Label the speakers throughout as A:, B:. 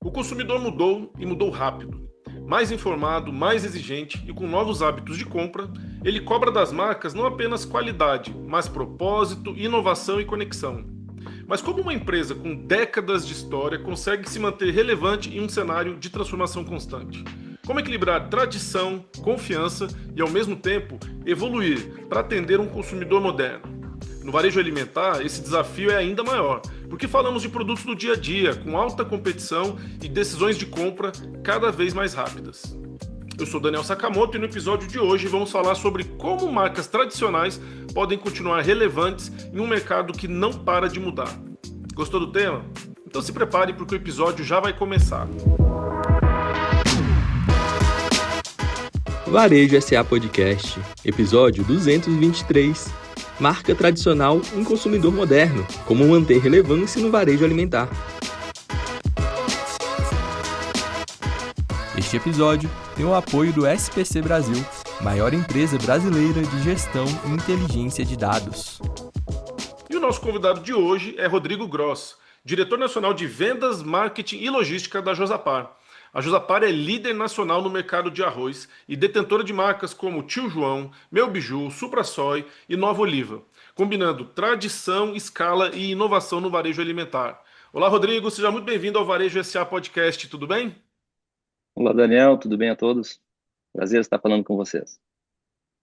A: O consumidor mudou e mudou rápido. Mais informado, mais exigente e com novos hábitos de compra, ele cobra das marcas não apenas qualidade, mas propósito, inovação e conexão. Mas como uma empresa com décadas de história consegue se manter relevante em um cenário de transformação constante? Como equilibrar tradição, confiança e, ao mesmo tempo, evoluir para atender um consumidor moderno? No varejo alimentar, esse desafio é ainda maior, porque falamos de produtos do dia a dia, com alta competição e decisões de compra cada vez mais rápidas. Eu sou Daniel Sakamoto e no episódio de hoje vamos falar sobre como marcas tradicionais podem continuar relevantes em um mercado que não para de mudar. Gostou do tema? Então se prepare porque o episódio já vai começar.
B: Varejo SA Podcast, episódio 223. Marca tradicional em consumidor moderno, como manter relevância no varejo alimentar.
C: Este episódio tem o apoio do SPC Brasil, maior empresa brasileira de gestão e inteligência de dados.
A: E o nosso convidado de hoje é Rodrigo Gross, diretor nacional de vendas, marketing e logística da Josapar. A Josapar é líder nacional no mercado de arroz e detentora de marcas como Tio João, Meu Biju, SupraSoy e Nova Oliva, combinando tradição, escala e inovação no varejo alimentar. Olá, Rodrigo, seja muito bem-vindo ao Varejo SA Podcast, tudo bem?
D: Olá, Daniel, tudo bem a todos? Prazer estar falando com vocês.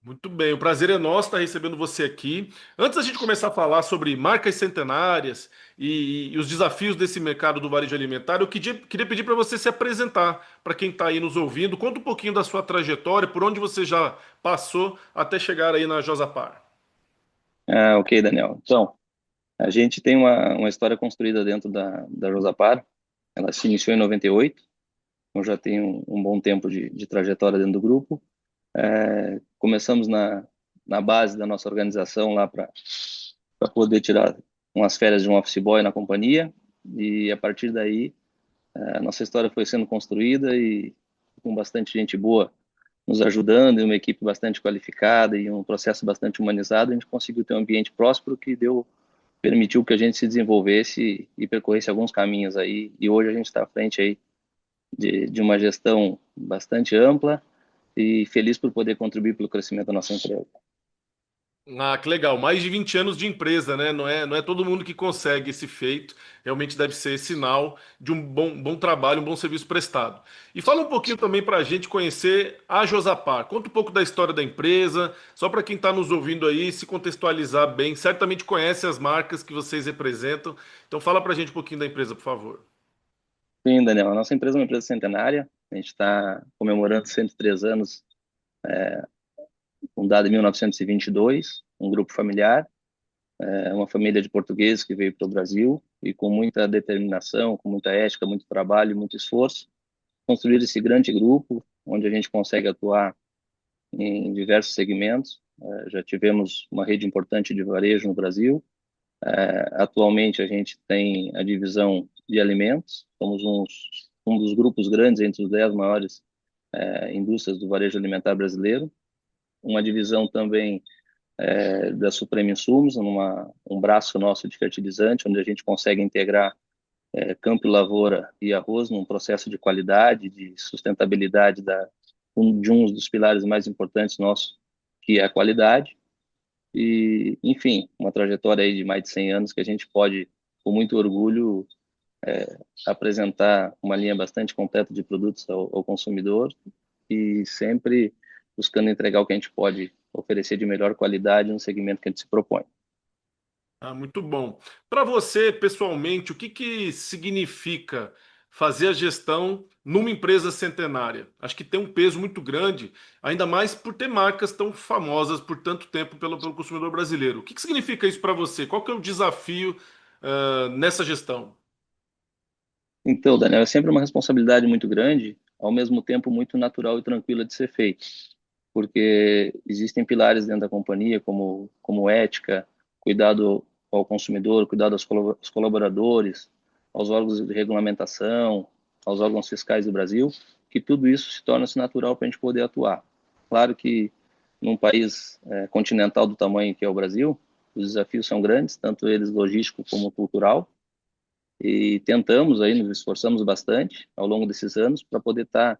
A: Muito bem, o prazer é nosso estar recebendo você aqui. Antes da gente começar a falar sobre marcas centenárias e os desafios desse mercado do varejo alimentar, eu queria pedir para você se apresentar para quem está aí nos ouvindo. Conta um pouquinho da sua trajetória, por onde você já passou até chegar aí na Josapar.
D: Ok, Daniel. Então, a gente tem uma história construída dentro da Josapar. Ela se iniciou em 98, então já tem um bom tempo de trajetória dentro do grupo. Começamos na base da nossa organização lá para poder tirar umas férias de um office boy na companhia, e a partir daí a nossa história foi sendo construída e com bastante gente boa nos ajudando, e uma equipe bastante qualificada e um processo bastante humanizado, a gente conseguiu ter um ambiente próspero que permitiu que a gente se desenvolvesse e percorresse alguns caminhos aí, e hoje a gente está à frente aí de uma gestão bastante ampla e feliz por poder contribuir para o crescimento da nossa empresa.
A: Ah, que legal. Mais de 20 anos de empresa, né? Não é todo mundo que consegue esse feito. Realmente deve ser sinal de um bom trabalho, um bom serviço prestado. E fala um pouquinho também para a gente conhecer a Josapar. Conta um pouco da história da empresa, só para quem está nos ouvindo aí se contextualizar bem. Certamente conhece as marcas que vocês representam. Então fala para a gente um pouquinho da empresa, por favor.
D: Sim, Daniel, a nossa empresa é uma empresa centenária. A gente está comemorando 103 anos, fundada em 1922, um grupo familiar. Uma família de portugueses que veio para o Brasil e com muita determinação, com muita ética, muito trabalho, muito esforço, construir esse grande grupo onde a gente consegue atuar em diversos segmentos. Já tivemos uma rede importante de varejo no Brasil. Atualmente a gente tem a divisão de alimentos, somos um dos grupos grandes entre os 10 maiores indústrias do varejo alimentar brasileiro. Uma divisão também da Suprema Insumos, um braço nosso de fertilizante, onde a gente consegue integrar campo e lavoura e arroz num processo de qualidade, de sustentabilidade de um dos pilares mais importantes nossos, que é a qualidade. E, enfim, uma trajetória aí de mais de 100 anos que a gente pode, com muito orgulho, apresentar uma linha bastante completa de produtos ao consumidor e sempre buscando entregar o que a gente pode oferecer de melhor qualidade no segmento que a gente se propõe.
A: Ah, muito bom. Para você, pessoalmente, o que significa fazer a gestão numa empresa centenária? Acho que tem um peso muito grande, ainda mais por ter marcas tão famosas por tanto tempo pelo consumidor brasileiro. O que significa isso para você? Qual que é o desafio, nessa gestão?
D: Então, Daniel, é sempre uma responsabilidade muito grande, ao mesmo tempo muito natural e tranquila de ser feito, porque existem pilares dentro da companhia, como ética, cuidado ao consumidor, cuidado aos colaboradores, aos órgãos de regulamentação, aos órgãos fiscais do Brasil, que tudo isso se torna-se natural para a gente poder atuar. Claro que num país continental do tamanho que é o Brasil, os desafios são grandes, tanto eles logístico como cultural, E tentamos aí, nos esforçamos bastante ao longo desses anos para poder estar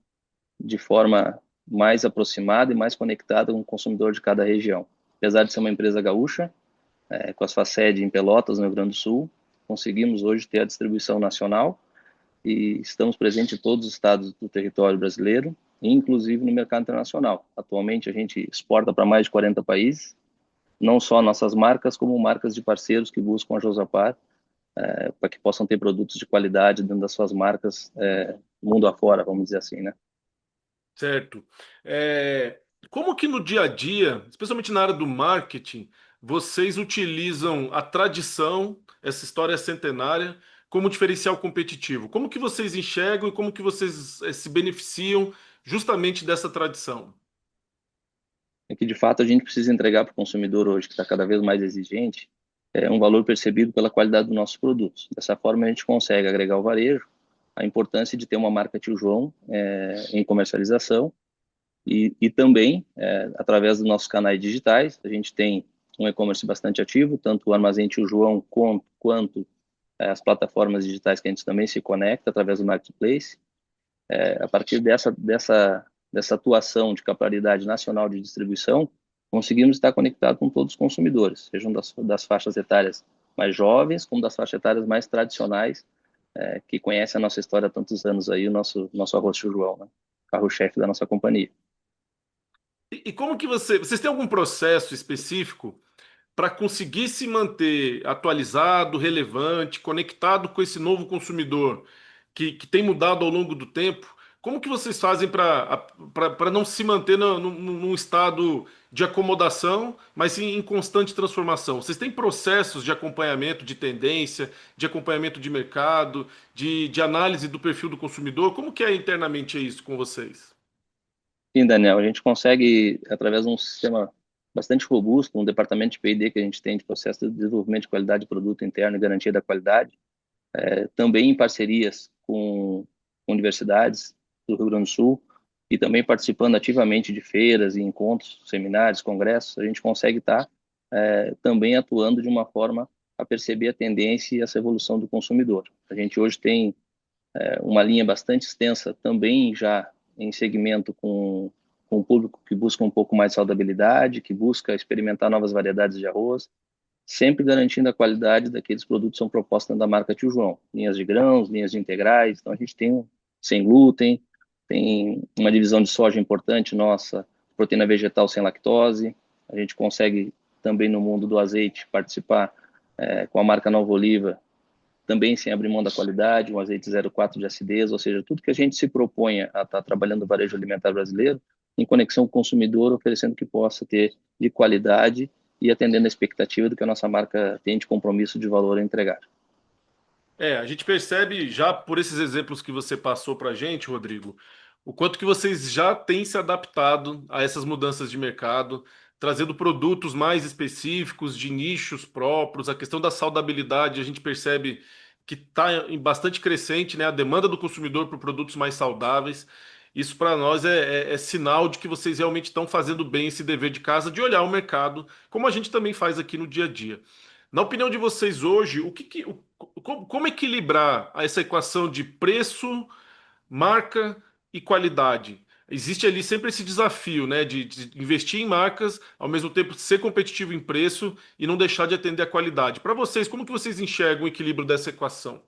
D: de forma mais aproximada e mais conectada com o consumidor de cada região. Apesar de ser uma empresa gaúcha, com a sua sede em Pelotas, no Rio Grande do Sul, conseguimos hoje ter a distribuição nacional e estamos presentes em todos os estados do território brasileiro, inclusive no mercado internacional. Atualmente a gente exporta para mais de 40 países, não só nossas marcas, como marcas de parceiros que buscam a Josapar para que possam ter produtos de qualidade dentro das suas marcas mundo afora, vamos dizer assim, né?
A: Certo. Como que no dia a dia, especialmente na área do marketing, vocês utilizam a tradição, essa história centenária, como diferencial competitivo? Como que vocês enxergam e como que vocês se beneficiam justamente dessa tradição?
D: É que de fato a gente precisa entregar para o consumidor hoje, que está cada vez mais exigente, um valor percebido pela qualidade dos nossos produtos. Dessa forma a gente consegue agregar ao varejo a importância de ter uma marca Tio João em comercialização e também, através dos nossos canais digitais, a gente tem um e-commerce bastante ativo, tanto o Armazém Tio João quanto as plataformas digitais que a gente também se conecta através do Marketplace. A partir dessa atuação de capilaridade nacional de distribuição, conseguimos estar conectados com todos os consumidores, sejam das faixas etárias mais jovens, como das faixas etárias mais tradicionais, que conhecem a nossa história há tantos anos aí, o nosso arroz Tio João, né? Carro-chefe da nossa companhia.
A: E como que vocês têm algum processo específico para conseguir se manter atualizado, relevante, conectado com esse novo consumidor que tem mudado ao longo do tempo? Como que vocês fazem para não se manter num estado de acomodação, mas sim em constante transformação? Vocês têm processos de acompanhamento de tendência, de acompanhamento de mercado, de análise do perfil do consumidor? Como que é internamente isso com vocês?
D: Sim, Daniel, a gente consegue, através de um sistema bastante robusto, um departamento de P&D que a gente tem de processo de desenvolvimento de qualidade de produto interno e garantia da qualidade, também em parcerias com universidades do Rio Grande do Sul e também participando ativamente de feiras e encontros, seminários, congressos, a gente consegue estar também atuando de uma forma a perceber a tendência e essa evolução do consumidor. A gente hoje tem uma linha bastante extensa também já em segmento com o público que busca um pouco mais de saudabilidade, que busca experimentar novas variedades de arroz, sempre garantindo a qualidade daqueles produtos que são propostos da marca Tio João. Linhas de grãos, linhas de integrais, então a gente tem sem glúten, tem uma divisão de soja importante nossa, proteína vegetal sem lactose, a gente consegue também no mundo do azeite participar com a marca Nova Oliva, também sem abrir mão da qualidade, um azeite 0,4 de acidez, ou seja, tudo que a gente se proponha a estar trabalhando no varejo alimentar brasileiro, em conexão com o consumidor, oferecendo o que possa ter de qualidade e atendendo a expectativa do que a nossa marca tem de compromisso de valor a entregar.
A: A gente percebe já por esses exemplos que você passou para a gente, Rodrigo, o quanto que vocês já têm se adaptado a essas mudanças de mercado, trazendo produtos mais específicos, de nichos próprios. A questão da saudabilidade, a gente percebe que está em bastante crescente, né? A demanda do consumidor por produtos mais saudáveis. Isso para nós é sinal de que vocês realmente estão fazendo bem esse dever de casa, de olhar o mercado, como a gente também faz aqui no dia a dia. Na opinião de vocês hoje, como equilibrar essa equação de preço, marca e qualidade? Existe ali sempre esse desafio, né, de investir em marcas, ao mesmo tempo ser competitivo em preço e não deixar de atender a qualidade. Para vocês, como que vocês enxergam o equilíbrio dessa equação?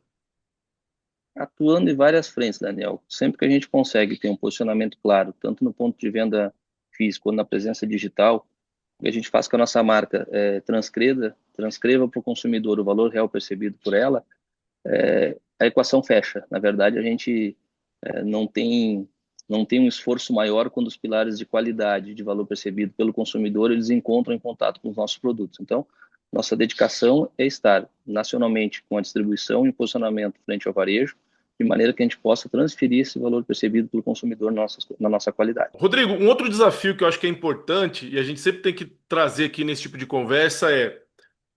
D: Atuando em várias frentes, Daniel, sempre que a gente consegue ter um posicionamento claro, tanto no ponto de venda físico quanto na presença digital, que a gente faz com a nossa marca transcreva para o consumidor o valor real percebido por ela, a equação fecha. Na verdade, a gente não tem um esforço maior quando os pilares de qualidade, de valor percebido pelo consumidor, eles encontram em contato com os nossos produtos. Então, nossa dedicação é estar nacionalmente com a distribuição e posicionamento frente ao varejo, de maneira que a gente possa transferir esse valor percebido pelo consumidor na nossa qualidade.
A: Rodrigo, um outro desafio que eu acho que é importante e a gente sempre tem que trazer aqui nesse tipo de conversa é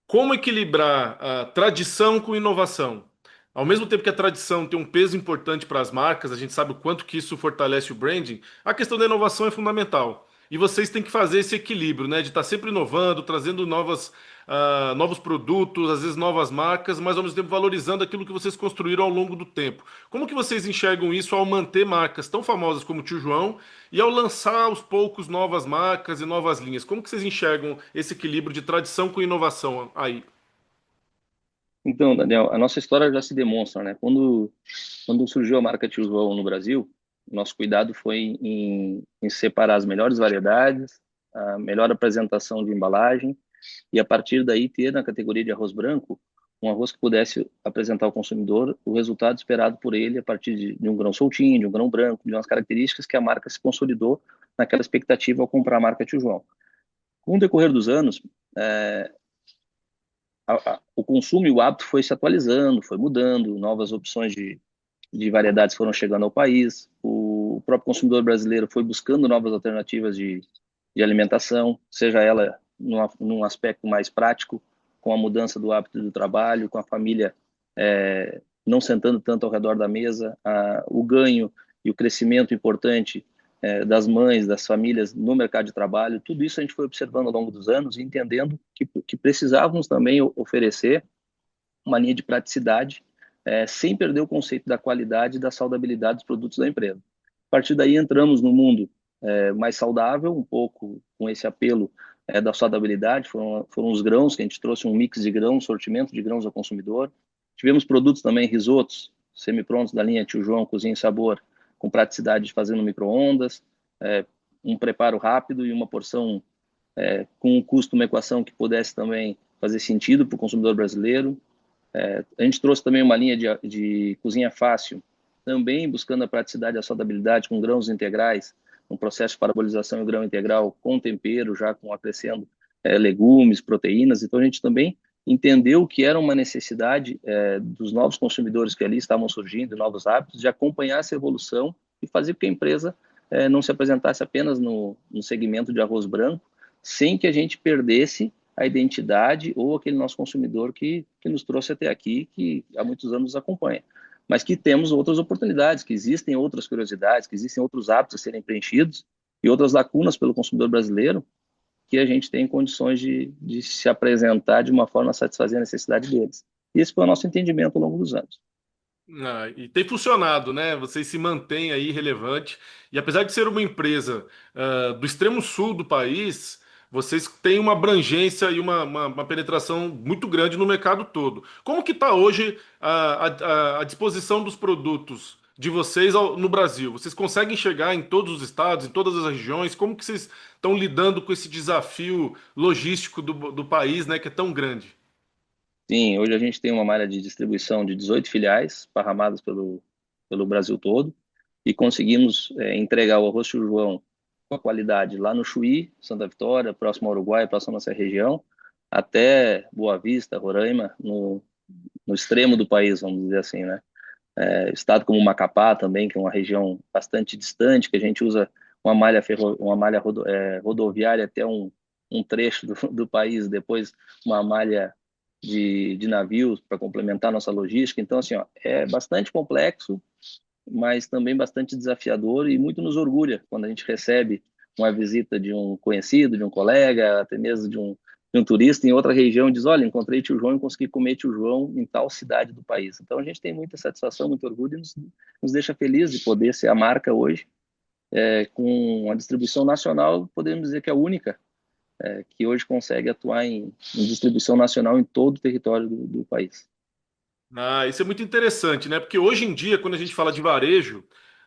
A: como equilibrar a tradição com inovação. Ao mesmo tempo que a tradição tem um peso importante para as marcas, a gente sabe o quanto que isso fortalece o branding, a questão da inovação é fundamental. e vocês têm que fazer esse equilíbrio, né? De estar sempre inovando, trazendo novos produtos, às vezes novas marcas, mas ao mesmo tempo valorizando aquilo que vocês construíram ao longo do tempo. Como que vocês enxergam isso ao manter marcas tão famosas como o Tio João e ao lançar aos poucos novas marcas e novas linhas? Como que vocês enxergam esse equilíbrio de tradição com inovação aí?
D: Então, Daniel, a nossa história já se demonstra, né? Quando surgiu a marca Tio João no Brasil, nosso cuidado foi em separar as melhores variedades, a melhor apresentação de embalagem, e a partir daí ter na categoria de arroz branco um arroz que pudesse apresentar ao consumidor o resultado esperado por ele a partir de um grão soltinho, de um grão branco, de umas características que a marca se consolidou naquela expectativa ao comprar a marca Tio João. Com o decorrer dos anos, o consumo e o hábito foi se atualizando, foi mudando, novas opções de variedades foram chegando ao país, o próprio consumidor brasileiro foi buscando novas alternativas de alimentação, seja ela num aspecto mais prático, com a mudança do hábito do trabalho, com a família não sentando tanto ao redor da mesa, o ganho e o crescimento importante das mães, das famílias no mercado de trabalho, tudo isso a gente foi observando ao longo dos anos e entendendo que precisávamos também oferecer uma linha de praticidade sem perder o conceito da qualidade e da saudabilidade dos produtos da empresa. A partir daí entramos no mundo mais saudável, um pouco com esse apelo da saudabilidade, foram os grãos, que a gente trouxe um mix de grãos, sortimento de grãos ao consumidor. Tivemos produtos também, risotos, semi-prontos da linha Tio João, Cozinha e Sabor, com praticidade de fazer no micro-ondas, um preparo rápido e uma porção com um custo, uma equação que pudesse também fazer sentido para o consumidor brasileiro. A gente trouxe também uma linha de cozinha fácil, também buscando a praticidade e a saudabilidade com grãos integrais, um processo de parabolização em grão integral com tempero, já com acrescendo legumes, proteínas. Então a gente também entendeu que era uma necessidade dos novos consumidores que ali estavam surgindo, novos hábitos, de acompanhar essa evolução e fazer com que a empresa não se apresentasse apenas no segmento de arroz branco, sem que a gente perdesse a identidade ou aquele nosso consumidor que nos trouxe até aqui, que há muitos anos nos acompanha. Mas que temos outras oportunidades, que existem outras curiosidades, que existem outros hábitos a serem preenchidos e outras lacunas pelo consumidor brasileiro que a gente tem condições de se apresentar de uma forma a satisfazer a necessidade deles. E esse foi o nosso entendimento ao longo dos anos.
A: E tem funcionado, né? Vocês se mantêm aí relevante. E apesar de ser uma empresa do extremo sul do país, vocês têm uma abrangência e uma penetração muito grande no mercado todo. Como que está hoje a disposição dos produtos de vocês no Brasil? Vocês conseguem chegar em todos os estados, em todas as regiões? Como que vocês estão lidando com esse desafio logístico do país, né, que é tão grande?
D: Sim, hoje a gente tem uma malha de distribuição de 18 filiais, esparramadas pelo Brasil todo, e conseguimos entregar o arroz Tio João com a qualidade lá no Chuí, Santa Vitória, próximo ao Uruguai, próximo à nossa região, até Boa Vista, Roraima, no extremo do país, vamos dizer assim, né? Estado como Macapá também, que é uma região bastante distante, que a gente usa uma malha rodoviária até um trecho do país, depois uma malha de navios para complementar nossa logística. Então, assim, ó, é bastante complexo, mas também bastante desafiador e muito nos orgulha quando a gente recebe uma visita de um conhecido, de um colega, até mesmo de um turista em outra região e diz, olha, encontrei Tio João e consegui comer Tio João em tal cidade do país. Então a gente tem muita satisfação, muito orgulho e nos deixa feliz de poder ser a marca hoje, com a distribuição nacional, podemos dizer que é a única que hoje consegue atuar em distribuição nacional em todo o território do país.
A: Isso é muito interessante, né? Porque hoje em dia, quando a gente fala de varejo,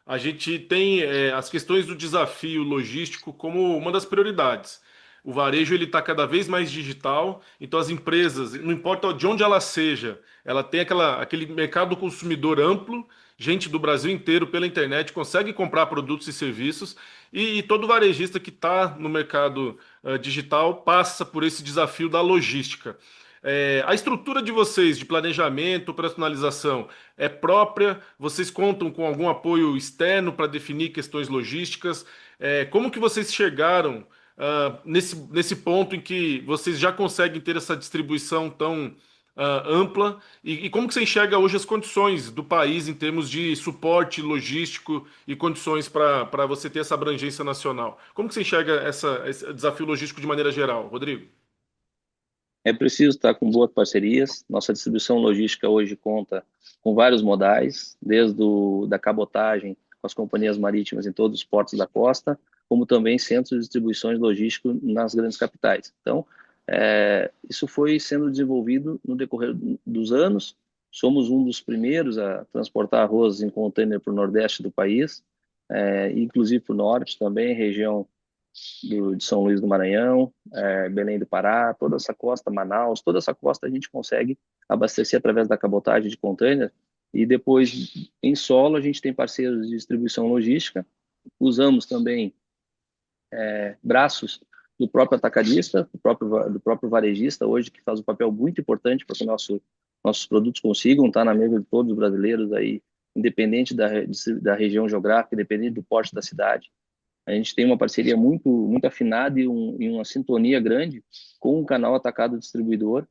A: a gente tem as questões do desafio logístico como uma das prioridades. O varejo ele está cada vez mais digital, então as empresas, não importa de onde ela seja, ela tem aquele mercado do consumidor amplo, gente do Brasil inteiro pela internet consegue comprar produtos e serviços, e todo varejista que está no mercado digital passa por esse desafio da logística. A estrutura de vocês, de planejamento, personalização, é própria? Vocês contam com algum apoio externo para definir questões logísticas? Como que vocês chegaram nesse ponto em que vocês já conseguem ter essa distribuição tão ampla. E como que você enxerga hoje as condições do país em termos de suporte logístico e condições para você ter essa abrangência nacional? Como que você enxerga esse desafio logístico de maneira geral, Rodrigo?
D: É preciso estar com boas parcerias. Nossa distribuição logística hoje conta com vários modais, desde da cabotagem com as companhias marítimas em todos os portos da costa, como também centros de distribuições logísticos nas grandes capitais. Então, isso foi sendo desenvolvido no decorrer dos anos. Somos um dos primeiros a transportar arroz em contêiner para o nordeste do país, inclusive para o norte também, região de São Luís do Maranhão, Belém do Pará, toda essa costa, Manaus, toda essa costa a gente consegue abastecer através da cabotagem de container, e depois em solo a gente tem parceiros de distribuição logística, usamos também braços do próprio atacadista, do próprio varejista hoje, que faz um papel muito importante para que nossos produtos consigam estar na mesa de todos os brasileiros aí, independente da região geográfica, independente do porte da cidade. A gente tem uma parceria muito, muito afinada e uma sintonia grande com o canal atacado distribuidor,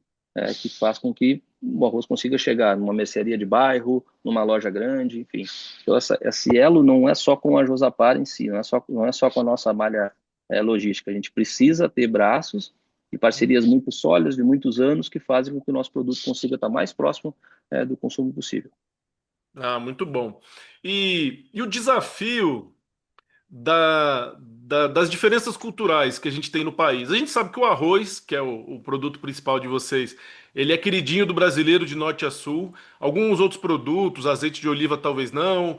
D: que faz com que o arroz consiga chegar numa mercearia de bairro, numa loja grande, enfim. Então, esse elo não é só com a Josapar em si, não é só com a nossa malha logística. A gente precisa ter braços e parcerias muito sólidas de muitos anos que fazem com que o nosso produto consiga estar mais próximo do consumo possível.
A: Ah, muito bom. E o desafio das diferenças culturais que a gente tem no país. A gente sabe que o arroz, que é o produto principal de vocês, ele é queridinho do brasileiro de norte a sul. Alguns outros produtos, azeite de oliva talvez não.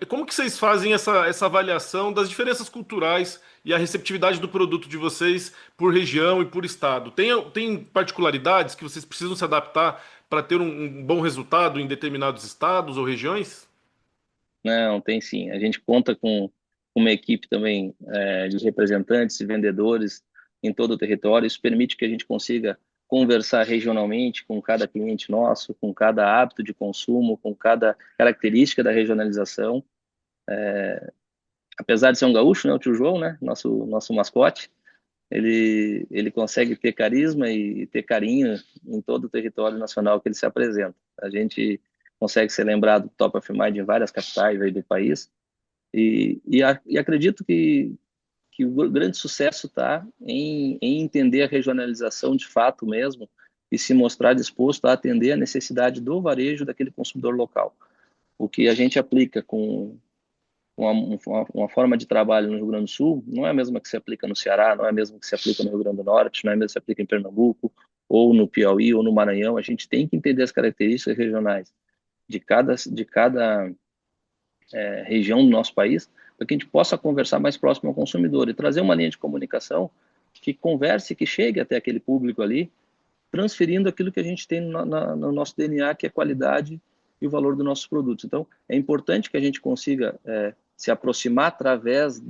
A: Como que vocês fazem essa avaliação das diferenças culturais e a receptividade do produto de vocês por região e por estado? Tem particularidades que vocês precisam se adaptar para ter um bom resultado em determinados estados ou regiões?
D: Não, tem sim. A gente conta com uma equipe também de representantes e vendedores em todo o território. Isso permite que a gente consiga conversar regionalmente com cada cliente nosso, com cada hábito de consumo, com cada característica da regionalização. Apesar de ser um gaúcho, né, o tio João, né, nosso mascote, ele consegue ter carisma e ter carinho em todo o território nacional que ele se apresenta. A gente consegue ser lembrado do Top of Mind em várias capitais aí do país, e acredito que o grande sucesso está em entender a regionalização de fato mesmo e se mostrar disposto a atender a necessidade do varejo daquele consumidor local. O que a gente aplica com uma forma de trabalho no Rio Grande do Sul não é a mesma que se aplica no Ceará, não é a mesma que se aplica no Rio Grande do Norte, não é a mesma que se aplica em Pernambuco, ou no Piauí, ou no Maranhão. A gente tem que entender as características regionais de cada região do nosso país, para que a gente possa conversar mais próximo ao consumidor e trazer uma linha de comunicação que converse, que chegue até aquele público ali, transferindo aquilo que a gente tem no nosso DNA, que é qualidade e o valor dos nossos produtos. Então, é importante que a gente consiga se aproximar através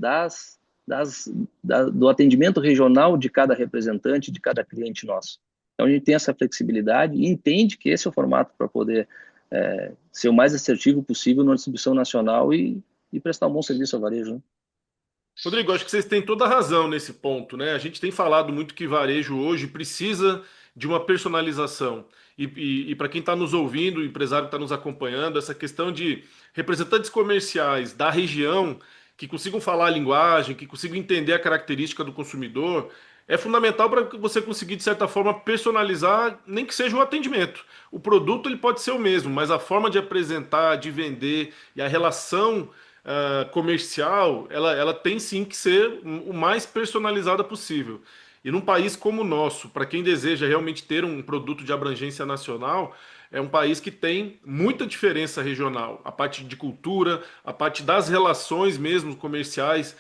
D: do atendimento regional de cada representante, de cada cliente nosso. Então, a gente tem essa flexibilidade e entende que esse é o formato para poder ser o mais assertivo possível na distribuição nacional e prestar um bom serviço ao varejo, né?
A: Rodrigo, acho que vocês têm toda a razão nesse ponto, né? A gente tem falado muito que varejo hoje precisa de uma personalização. E para quem está nos ouvindo, o empresário que está nos acompanhando, essa questão de representantes comerciais da região que consigam falar a linguagem, que consigam entender a característica do consumidor, é fundamental para você conseguir, de certa forma, personalizar, nem que seja o atendimento. O produto ele pode ser o mesmo, mas a forma de apresentar, de vender e a relação comercial, ela tem sim que ser o mais personalizada possível. E num país como o nosso, para quem deseja realmente ter um produto de abrangência nacional, é um país que tem muita diferença regional. A parte de cultura, a parte das relações mesmo comerciais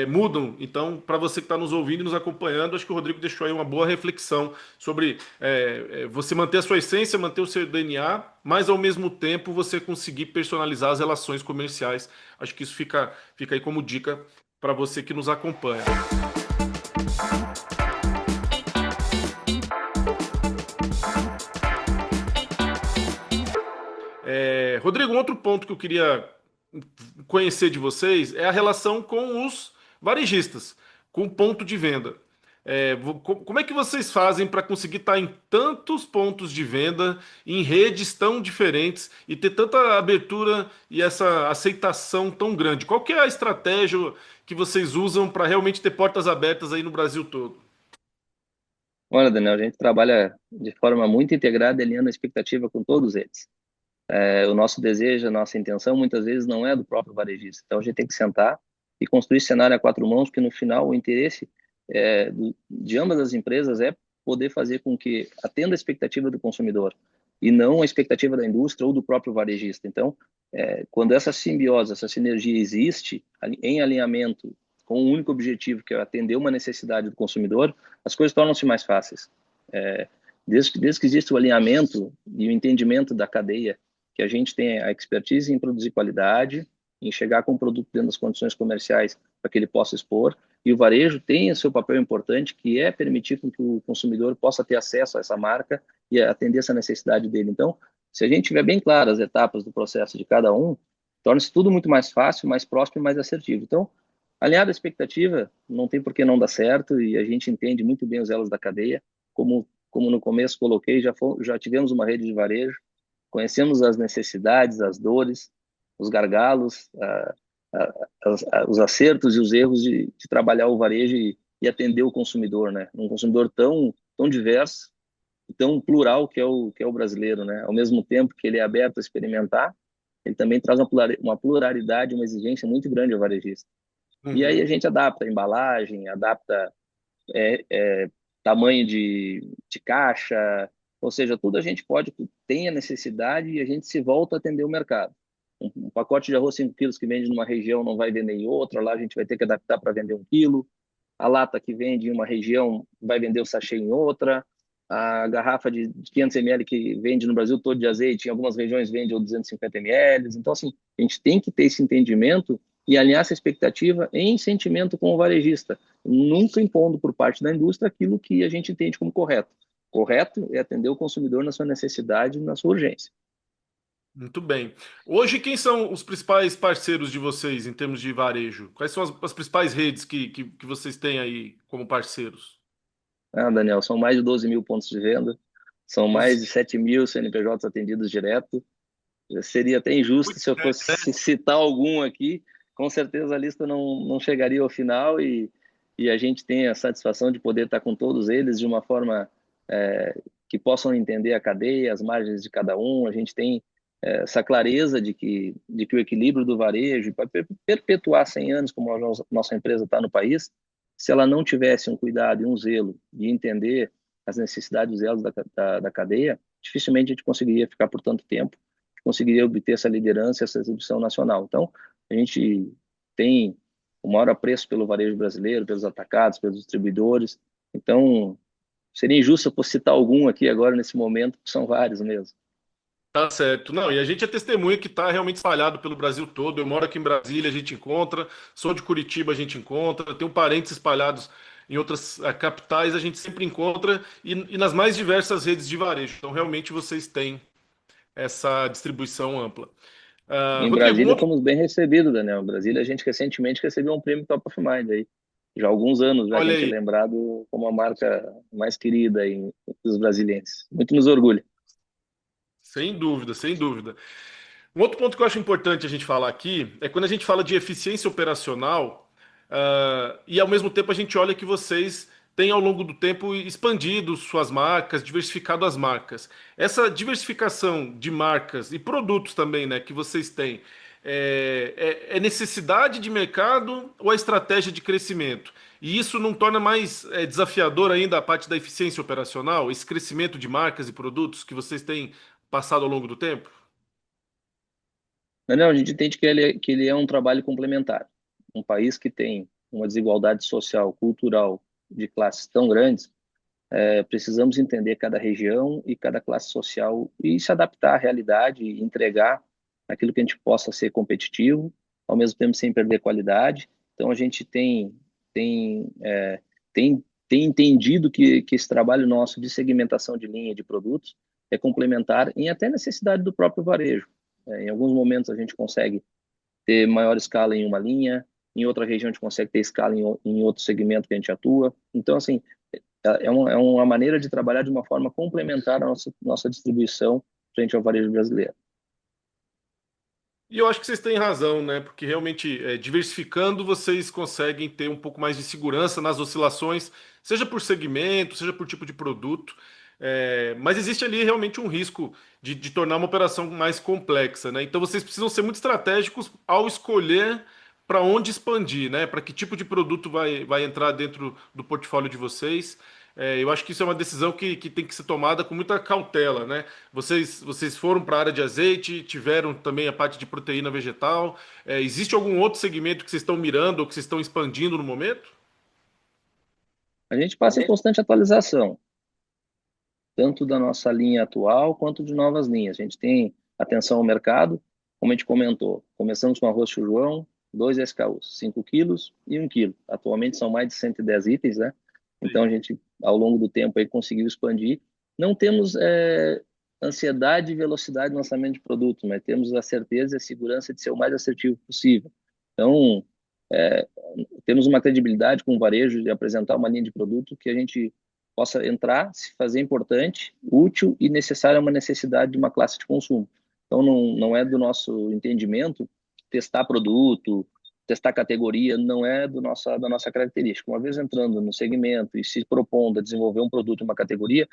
A: mudam. Então, para você que está nos ouvindo e nos acompanhando, acho que o Rodrigo deixou aí uma boa reflexão sobre você manter a sua essência, manter o seu DNA, mas ao mesmo tempo você conseguir personalizar as relações comerciais. Acho que isso fica aí como dica para você que nos acompanha. Rodrigo, um outro ponto que eu queria conhecer de vocês é a relação com os varejistas, com o ponto de venda. Como é que vocês fazem para conseguir estar em tantos pontos de venda, em redes tão diferentes e ter tanta abertura e essa aceitação tão grande? Qual que é a estratégia que vocês usam para realmente ter portas abertas aí no Brasil todo?
D: Olha, Daniel, a gente trabalha de forma muito integrada, alinhando a expectativa com todos eles. O nosso desejo, a nossa intenção, muitas vezes não é do próprio varejista. Então, a gente tem que sentar e construir cenário a quatro mãos, porque no final o interesse de ambas as empresas é poder fazer com que atenda a expectativa do consumidor e não a expectativa da indústria ou do próprio varejista. Então, quando essa simbiose, essa sinergia existe em alinhamento com um único objetivo, que é atender uma necessidade do consumidor, as coisas tornam-se mais fáceis. Desde que existe o alinhamento e o entendimento da cadeia, que a gente tem a expertise em produzir qualidade, em chegar com o produto dentro das condições comerciais para que ele possa expor, e o varejo tem o seu papel importante, que é permitir que o consumidor possa ter acesso a essa marca e atender essa necessidade dele. Então, se a gente tiver bem claras as etapas do processo de cada um, torna-se tudo muito mais fácil, mais próximo e mais assertivo. Então, alinhado à expectativa, não tem por que não dar certo, e a gente entende muito bem os elos da cadeia, como no começo coloquei, já tivemos uma rede de varejo, conhecemos as necessidades, as dores, os gargalos, os acertos e os erros de trabalhar o varejo e atender o consumidor, né? Um consumidor tão diverso e tão plural que é o brasileiro, né? Ao mesmo tempo que ele é aberto a experimentar, ele também traz uma pluralidade, uma exigência muito grande ao varejista. E aí a
A: Uhum.
D: gente adapta a embalagem, adapta tamanho de caixa, ou seja, tudo a gente pode, tem a necessidade e a gente se volta a atender o mercado. Um pacote de arroz 5 quilos que vende numa região não vai vender em outra, lá a gente vai ter que adaptar para vender 1 quilo. A lata que vende em uma região vai vender o sachê em outra. A garrafa de 500 ml que vende no Brasil todo de azeite, em algumas regiões vende o 250 ml. Então, assim, a gente tem que ter esse entendimento e alinhar essa expectativa em sentimento com o varejista, nunca impondo por parte da indústria aquilo que a gente entende como correto. Correto é atender o consumidor na sua necessidade e na sua urgência.
A: Muito bem. Hoje, quem são os principais parceiros de vocês em termos de varejo? Quais são as principais redes que vocês têm aí como parceiros?
D: Daniel, são mais de 12 mil pontos de venda, são mais
A: Isso.
D: de 7 mil CNPJs atendidos direto. Seria até injusto
A: Muito
D: se eu
A: grande, né?
D: fosse citar algum aqui, com certeza a lista não chegaria ao final e a gente tem a satisfação de poder estar com todos eles de uma forma que possam entender a cadeia, as margens de cada um. A gente tem essa clareza de que o equilíbrio do varejo, para perpetuar 100 anos, como a nossa empresa está no país, se ela não tivesse um cuidado e um zelo de entender as necessidades e os elos da cadeia, dificilmente a gente conseguiria ficar por tanto tempo, conseguiria obter essa liderança, essa exibição nacional. Então, a gente tem o maior apreço pelo varejo brasileiro, pelos atacados, pelos distribuidores. Então, seria injusto eu citar algum aqui agora nesse momento, porque são vários mesmo.
A: Tá certo. Não, e a gente é testemunha que está realmente espalhado pelo Brasil todo. Eu moro aqui em Brasília, a gente encontra. Sou de Curitiba, a gente encontra. Tenho parentes espalhados em outras capitais, a gente sempre encontra. E nas mais diversas redes de varejo. Então, realmente, vocês têm essa distribuição ampla.
D: Em
A: Rodrigo, um
D: Brasília
A: outro.
D: fomos bem recebidos, Daniel. Em Brasília, a gente recentemente recebeu um prêmio Top of Mind aí. Já há alguns anos já que a
A: Olha
D: gente é
A: aí.
D: lembrado como a marca mais querida aí dos brasileiros. Muito nos orgulha.
A: Sem dúvida, sem dúvida. Um outro ponto que eu acho importante a gente falar aqui é quando a gente fala de eficiência operacional, e ao mesmo tempo a gente olha que vocês têm ao longo do tempo expandido suas marcas, diversificado as marcas. Essa diversificação de marcas e produtos também, né, que vocês têm, é necessidade de mercado ou é estratégia de crescimento? E isso não torna mais desafiador ainda a parte da eficiência operacional, esse crescimento de marcas e produtos que vocês têm passado ao longo do tempo?
D: Daniel, a gente entende que ele é um trabalho complementar. Um país que tem uma desigualdade social, cultural, de classes tão grandes, precisamos entender cada região e cada classe social e se adaptar à realidade e entregar aquilo que a gente possa ser competitivo, ao mesmo tempo sem perder qualidade. Então, a gente tem entendido que esse trabalho nosso de segmentação de linha de produtos é complementar em até necessidade do próprio varejo. Em alguns momentos, a gente consegue ter maior escala em uma linha, em outra região a gente consegue ter escala em outro segmento que a gente atua. Então, assim, é uma maneira de trabalhar de uma forma complementar à nossa distribuição frente ao varejo brasileiro.
A: E eu acho que vocês têm razão, né? Porque realmente, diversificando, vocês conseguem ter um pouco mais de segurança nas oscilações, seja por segmento, seja por tipo de produto. Mas existe ali realmente um risco de tornar uma operação mais complexa, né? Então vocês precisam ser muito estratégicos ao escolher para onde expandir, né? Para que tipo de produto vai entrar dentro do portfólio de vocês. Eu acho que isso é uma decisão que tem que ser tomada com muita cautela, né? Vocês foram para a área de azeite, tiveram também a parte de proteína vegetal. Existe algum outro segmento que vocês estão mirando ou que vocês estão expandindo no momento?
D: A gente passa em constante atualização, tanto da nossa linha atual quanto de novas linhas. A gente tem atenção ao mercado, como a gente comentou. Começamos com arroz João, 2 SKUs, 5 quilos e 1 quilo. Atualmente são mais de 110 itens, né? Então a gente, ao longo do tempo, aí, conseguiu expandir. Não temos ansiedade e velocidade no lançamento de produto, mas temos a certeza e a segurança de ser o mais assertivo possível. Então, é, temos uma credibilidade com o varejo de apresentar uma linha de produto que a gente possa entrar, se fazer importante, útil e necessária a uma necessidade de uma classe de consumo. Então, não é do nosso entendimento testar produto, testar categoria, não é da nossa característica. Uma vez entrando no segmento e se propondo a desenvolver um produto em uma categoria,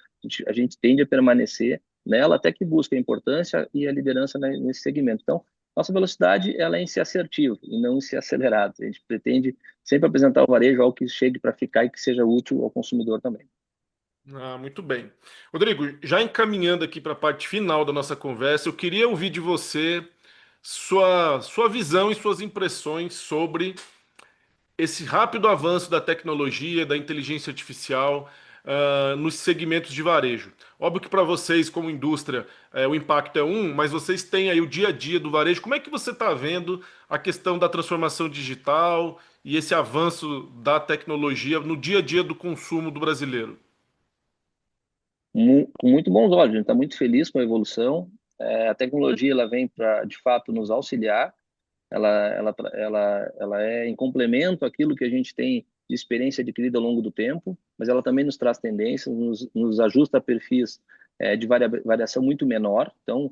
D: a gente tende a permanecer nela até que busque a importância e a liderança nesse segmento. Então, nossa velocidade ela é em ser assertivo e não em ser acelerado. A gente pretende sempre apresentar ao varejo algo que chegue para ficar e que seja útil ao consumidor também.
A: Ah, muito bem. Rodrigo, já encaminhando aqui para a parte final da nossa conversa, eu queria ouvir de você sua visão e suas impressões sobre esse rápido avanço da tecnologia, da inteligência artificial, nos segmentos de varejo. Óbvio que para vocês, como indústria, o impacto é um, mas vocês têm aí o dia a dia do varejo. Como é que você está vendo a questão da transformação digital e esse avanço da tecnologia no dia a dia do consumo do brasileiro?
D: Com muito bons olhos, a gente está muito feliz com a evolução. A tecnologia ela vem para, de fato, nos auxiliar. Ela é em complemento àquilo que a gente tem de experiência adquirida ao longo do tempo, mas ela também nos traz tendências, nos ajusta a perfis de variação muito menor. Então,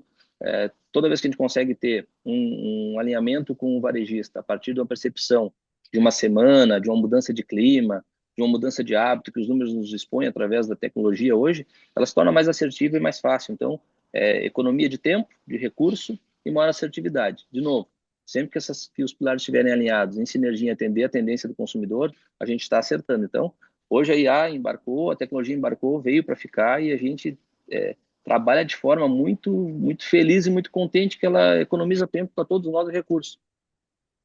D: toda vez que a gente consegue ter um alinhamento com o varejista a partir de uma percepção de uma semana, de uma mudança de clima, de uma mudança de hábito que os números nos expõem através da tecnologia hoje, ela se torna mais assertiva e mais fácil. Então, economia de tempo, de recurso e maior assertividade. De novo, sempre que os pilares estiverem alinhados em sinergia em atender a tendência do consumidor, a gente está acertando. Então, hoje a IA embarcou, a tecnologia embarcou, veio para ficar e a gente trabalha de forma muito, muito feliz e muito contente que ela economiza tempo para todos nós e recursos.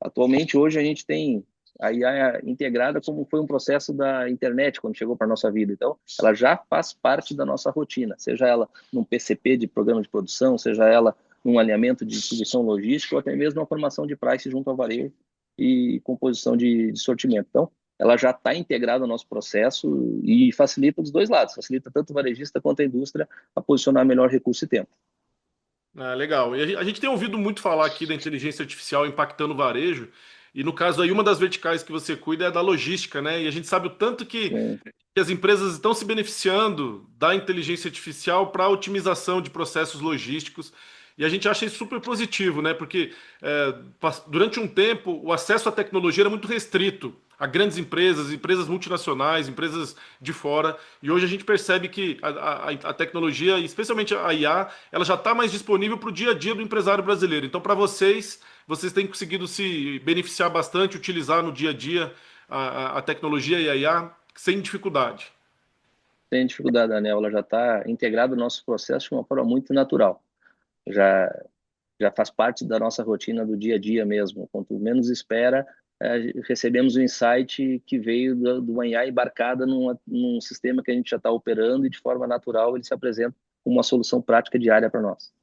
D: Atualmente, hoje a gente tem a IA integrada como foi um processo da internet quando chegou para a nossa vida. Então, ela já faz parte da nossa rotina, seja ela num PCP de programa de produção, seja ela num alinhamento de distribuição logística ou até mesmo uma formação de price junto ao varejo e composição de sortimento. Então, ela já está integrada ao nosso processo e facilita dos dois lados, facilita tanto o varejista quanto a indústria a posicionar melhor recurso e tempo.
A: Ah, legal. E a gente tem ouvido muito falar aqui da inteligência artificial impactando o varejo, e no caso aí, uma das verticais que você cuida é da logística, né? E a gente sabe o tanto que as empresas estão se beneficiando da inteligência artificial para a otimização de processos logísticos. E a gente acha isso super positivo, né? Porque durante um tempo o acesso à tecnologia era muito restrito a grandes empresas, empresas multinacionais, empresas de fora. E hoje a gente percebe que a tecnologia, especialmente a IA, ela já está mais disponível para o dia a dia do empresário brasileiro. Então, para vocês têm conseguido se beneficiar bastante, utilizar no dia a dia a tecnologia e a IA sem dificuldade.
D: Sem dificuldade, Daniel. Ela já está integrada no nosso processo de uma forma muito natural. Já faz parte da nossa rotina do dia a dia mesmo. Quanto menos espera, recebemos um insight que veio do manhã embarcada num sistema que a gente já está operando e de forma natural ele se apresenta como uma solução prática diária para nós.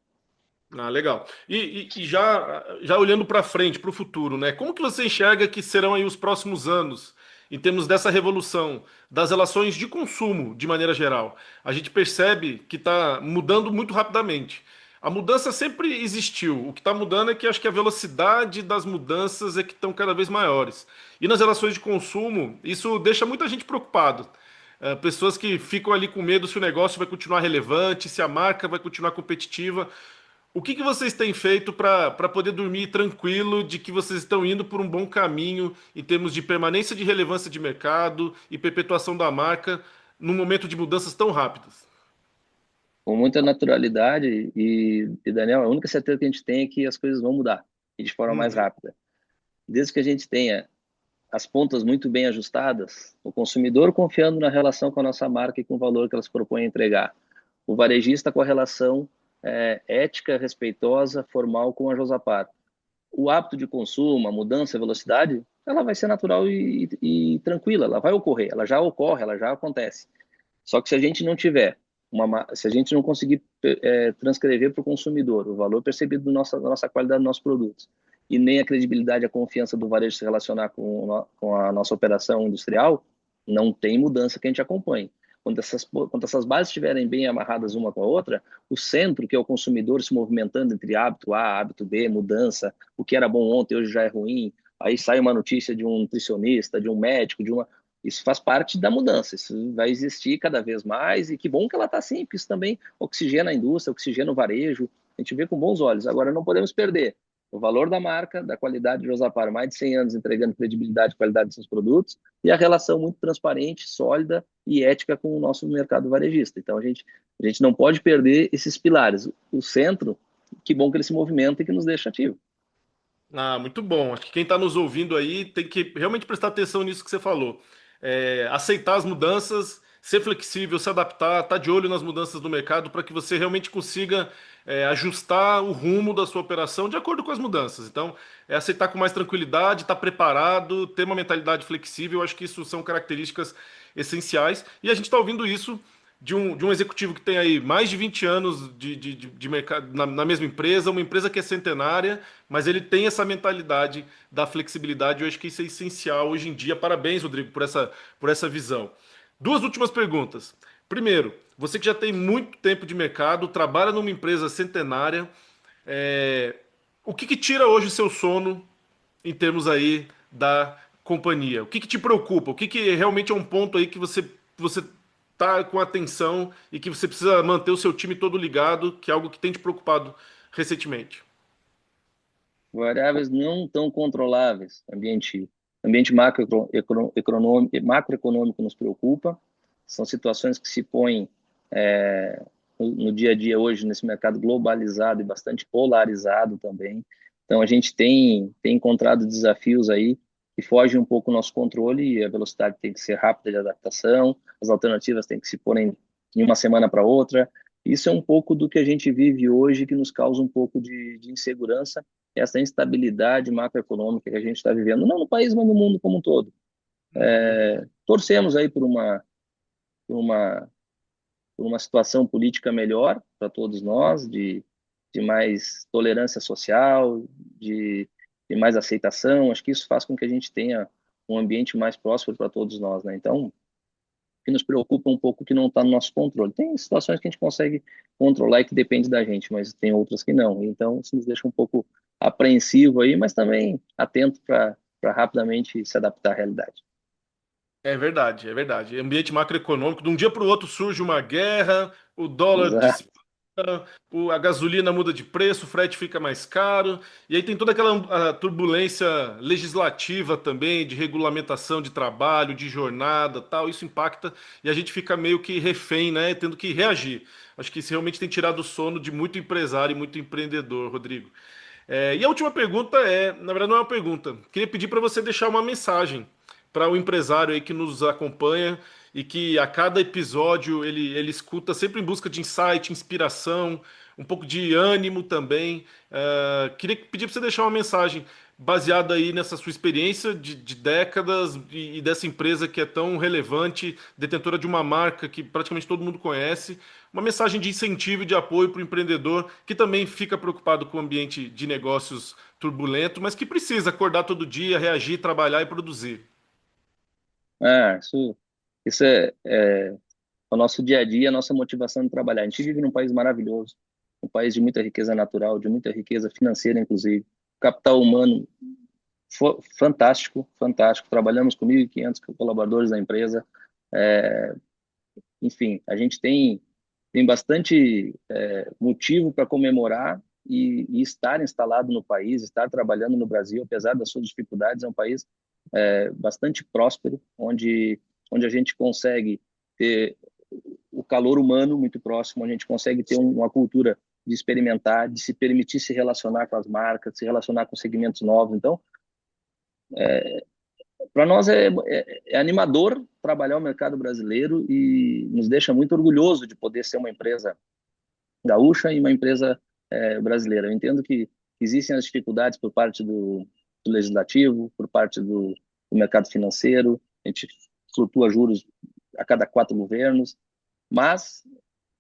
A: Ah, legal. E já olhando para frente, para o futuro, né? Como que você enxerga que serão aí os próximos anos em termos dessa revolução das relações de consumo de maneira geral? A gente percebe que está mudando muito rapidamente. A mudança sempre existiu. O que está mudando é que acho que a velocidade das mudanças é que estão cada vez maiores. E nas relações de consumo, isso deixa muita gente preocupado. Pessoas que ficam ali com medo se o negócio vai continuar relevante, se a marca vai continuar competitiva. O que que vocês têm feito para poder dormir tranquilo de que vocês estão indo por um bom caminho em termos de permanência de relevância de mercado e perpetuação da marca num momento de mudanças tão rápidas?
D: Com muita naturalidade Daniel, a única certeza que a gente tem é que as coisas vão mudar e de forma mais
A: Uhum.
D: rápida. Desde que a gente tenha as pontas muito bem ajustadas, o consumidor confiando na relação com a nossa marca e com o valor que ela se propõe a entregar, o varejista com a relação ética, respeitosa, formal com a Josapar. O hábito de consumo, a mudança, a velocidade, ela vai ser natural e tranquila, ela vai ocorrer, ela já ocorre, ela já acontece. Só que se a gente não tiver se a gente não conseguir transcrever para o consumidor o valor percebido da nossa qualidade dos nossos produtos e nem a credibilidade e a confiança do varejo se relacionar com a nossa operação industrial, não tem mudança que a gente acompanhe. Quando essas bases estiverem bem amarradas uma com a outra, o centro, que é o consumidor se movimentando entre hábito A, hábito B, mudança, o que era bom ontem hoje já é ruim, aí sai uma notícia de um nutricionista, de um médico, isso faz parte da mudança, isso vai existir cada vez mais e que bom que ela está assim, porque isso também oxigena a indústria, oxigena o varejo, a gente vê com bons olhos. Agora, não podemos perder o valor da marca, da qualidade de Josapar, mais de 100 anos entregando credibilidade e qualidade de seus produtos e a relação muito transparente, sólida e ética com o nosso mercado varejista. Então, a gente não pode perder esses pilares. O centro, que bom que ele se movimenta e que nos deixa ativo.
A: Ah, muito bom. Acho que quem está nos ouvindo aí tem que realmente prestar atenção nisso que você falou. Aceitar as mudanças, ser flexível, se adaptar, estar de olho nas mudanças do mercado para que você realmente consiga ajustar o rumo da sua operação de acordo com as mudanças. Então, aceitar com mais tranquilidade, estar preparado, ter uma mentalidade flexível. Eu acho que isso são características essenciais. E a gente está ouvindo isso de um executivo que tem aí mais de 20 anos de mercado na mesma empresa, uma empresa que é centenária, mas ele tem essa mentalidade da flexibilidade. Eu acho que isso é essencial hoje em dia. Parabéns, Rodrigo, por essa visão. Duas últimas perguntas. Primeiro, você que já tem muito tempo de mercado, trabalha numa empresa centenária, o que que tira hoje o seu sono em termos aí da companhia? O que que te preocupa? O que que realmente é um ponto aí que você tá com atenção e que você precisa manter o seu time todo ligado, que é algo que tem te preocupado recentemente?
D: Variáveis não tão controláveis, ambiente macroeconômico nos preocupa, são situações que se põem no dia a dia hoje nesse mercado globalizado e bastante polarizado também. Então a gente tem encontrado desafios aí que fogem um pouco do nosso controle e a velocidade tem que ser rápida de adaptação, as alternativas têm que se pôr em uma semana para outra. Isso é um pouco do que a gente vive hoje que nos causa um pouco de insegurança, essa instabilidade macroeconômica que a gente está vivendo, não no país, mas no mundo como um todo.
A: Uhum.
D: Torcemos aí por uma, por uma situação política melhor para todos nós, de mais tolerância social, de mais aceitação. Acho que isso faz com que a gente tenha um ambiente mais próspero para todos nós, né? Então, o que nos preocupa um pouco que não está no nosso controle. Tem situações que a gente consegue controlar e que depende da gente, mas tem outras que não. Então, isso nos deixa um pouco apreensivo aí, mas também atento para rapidamente se adaptar à realidade.
A: É verdade, é verdade. Ambiente macroeconômico, de um dia para o outro surge uma guerra, o dólar
D: Exato.
A: dispara, a gasolina muda de preço, o frete fica mais caro, e aí tem toda aquela turbulência legislativa também, de regulamentação de trabalho, de jornada, tal. Isso impacta e a gente fica meio que refém, né, tendo que reagir. Acho que isso realmente tem tirado o sono de muito empresário e muito empreendedor, Rodrigo. E a última pergunta na verdade, não é uma pergunta. Queria pedir para você deixar uma mensagem para o empresário aí que nos acompanha e que a cada episódio ele escuta sempre em busca de insight, inspiração, um pouco de ânimo também. Queria pedir para você deixar uma mensagem baseada aí nessa sua experiência de décadas e dessa empresa que é tão relevante, detentora de uma marca que praticamente todo mundo conhece, uma mensagem de incentivo e de apoio para o empreendedor que também fica preocupado com o ambiente de negócios turbulento, mas que precisa acordar todo dia, reagir, trabalhar e produzir.
D: Isso é o nosso dia a dia, a nossa motivação de trabalhar. A gente vive num país maravilhoso, um país de muita riqueza natural, de muita riqueza financeira, inclusive. Capital humano fantástico, fantástico. Trabalhamos com 1.500 colaboradores da empresa. Enfim, a gente tem bastante motivo para comemorar e estar instalado no país, estar trabalhando no Brasil, apesar das suas dificuldades. É um país bastante próspero, onde a gente consegue ter o calor humano muito próximo, a gente consegue ter uma cultura de experimentar, de se permitir se relacionar com as marcas, se relacionar com segmentos novos. Então, para nós é animador trabalhar o mercado brasileiro e nos deixa muito orgulhoso de poder ser uma empresa gaúcha e uma empresa brasileira. Eu entendo que existem as dificuldades por parte do legislativo, por parte do mercado financeiro, a gente flutua juros a cada 4 governos, mas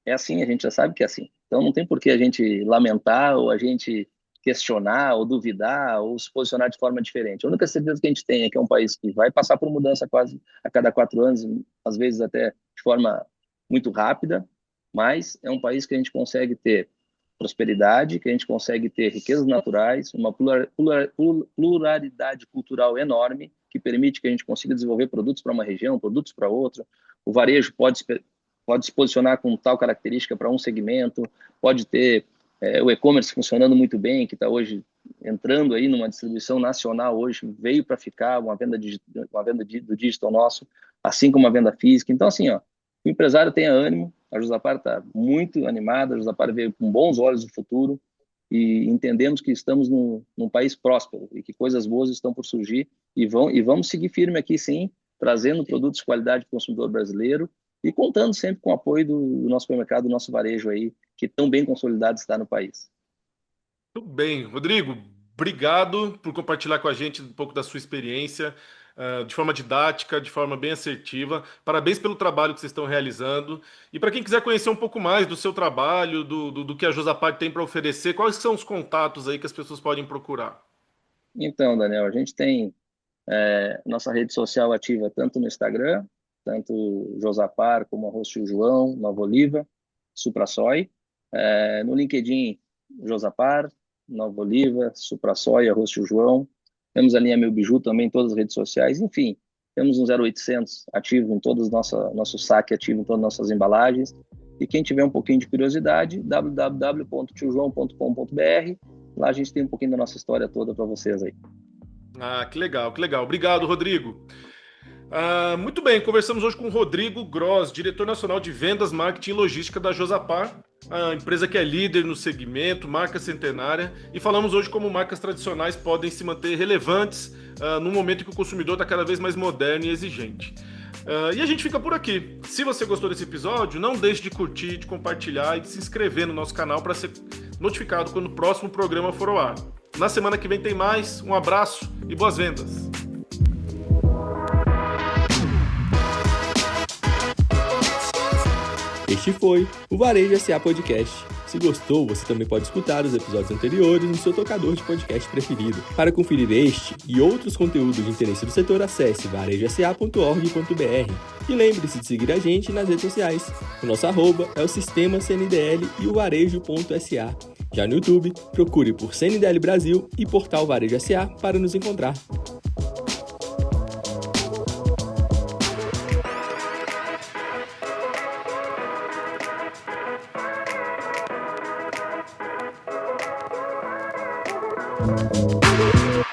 D: é assim, a gente já sabe que é assim. Então não tem por que a gente lamentar ou a gente questionar ou duvidar ou se posicionar de forma diferente. A única certeza que a gente tem é que é um país que vai passar por mudança quase a cada 4 anos, às vezes até de forma muito rápida, mas é um país que a gente consegue ter prosperidade, que a gente consegue ter riquezas naturais, uma pluralidade cultural enorme, que permite que a gente consiga desenvolver produtos para uma região, produtos para outra. O varejo pode se posicionar com tal característica para um segmento, pode ter o e-commerce funcionando muito bem, que está hoje entrando aí numa distribuição nacional, hoje veio para ficar uma venda do digital nosso, assim como a venda física. Então, assim, o empresário tenha ânimo, a Jusapar está muito animada, a Jusapar veio com bons olhos no futuro e entendemos que estamos num país próspero e que coisas boas estão por surgir e vamos seguir firme aqui, sim, trazendo produtos de qualidade para o consumidor brasileiro e contando sempre com o apoio do nosso supermercado, do nosso varejo aí, que tão bem consolidado está no país.
A: Tudo bem. Rodrigo, obrigado por compartilhar com a gente um pouco da sua experiência, de forma didática, de forma bem assertiva. Parabéns pelo trabalho que vocês estão realizando. E para quem quiser conhecer um pouco mais do seu trabalho, do que a Jusapar tem para oferecer, quais são os contatos aí que as pessoas podem procurar?
D: Então, Daniel, a gente tem nossa rede social ativa tanto no Instagram, tanto Jusapar como Arroz Tio João, Nova Oliva, Suprasoy. No LinkedIn, Jusapar, Nova Oliva, Suprasoy, Arroz Tio João. Temos a linha Meu Biju também em todas as redes sociais. Enfim, temos um 0800 ativo em todos nosso saque ativo em todas as nossas embalagens. E quem tiver um pouquinho de curiosidade, www.tiojoão.com.br. Lá a gente tem um pouquinho da nossa história toda para vocês aí.
A: Ah, que legal, que legal. Obrigado, Rodrigo. Muito bem, conversamos hoje com o Rodrigo Gross, diretor nacional de vendas, marketing e logística da Jusapar, a empresa que é líder no segmento, marca centenária, e falamos hoje como marcas tradicionais podem se manter relevantes no momento em que o consumidor está cada vez mais moderno e exigente. E a gente fica por aqui. Se você gostou desse episódio, não deixe de curtir, de compartilhar e de se inscrever no nosso canal para ser notificado quando o próximo programa for ao ar. Na semana que vem tem mais. Um abraço e boas vendas!
B: Este foi o Varejo SA Podcast. Se gostou, você também pode escutar os episódios anteriores no seu tocador de podcast preferido. Para conferir este e outros conteúdos de interesse do setor, acesse varejosa.org.br. E lembre-se de seguir a gente nas redes sociais. O nosso arroba é o Sistema CNDL e o varejo.sa. Já no YouTube, procure por CNDL Brasil e Portal Varejo SA para nos encontrar. Música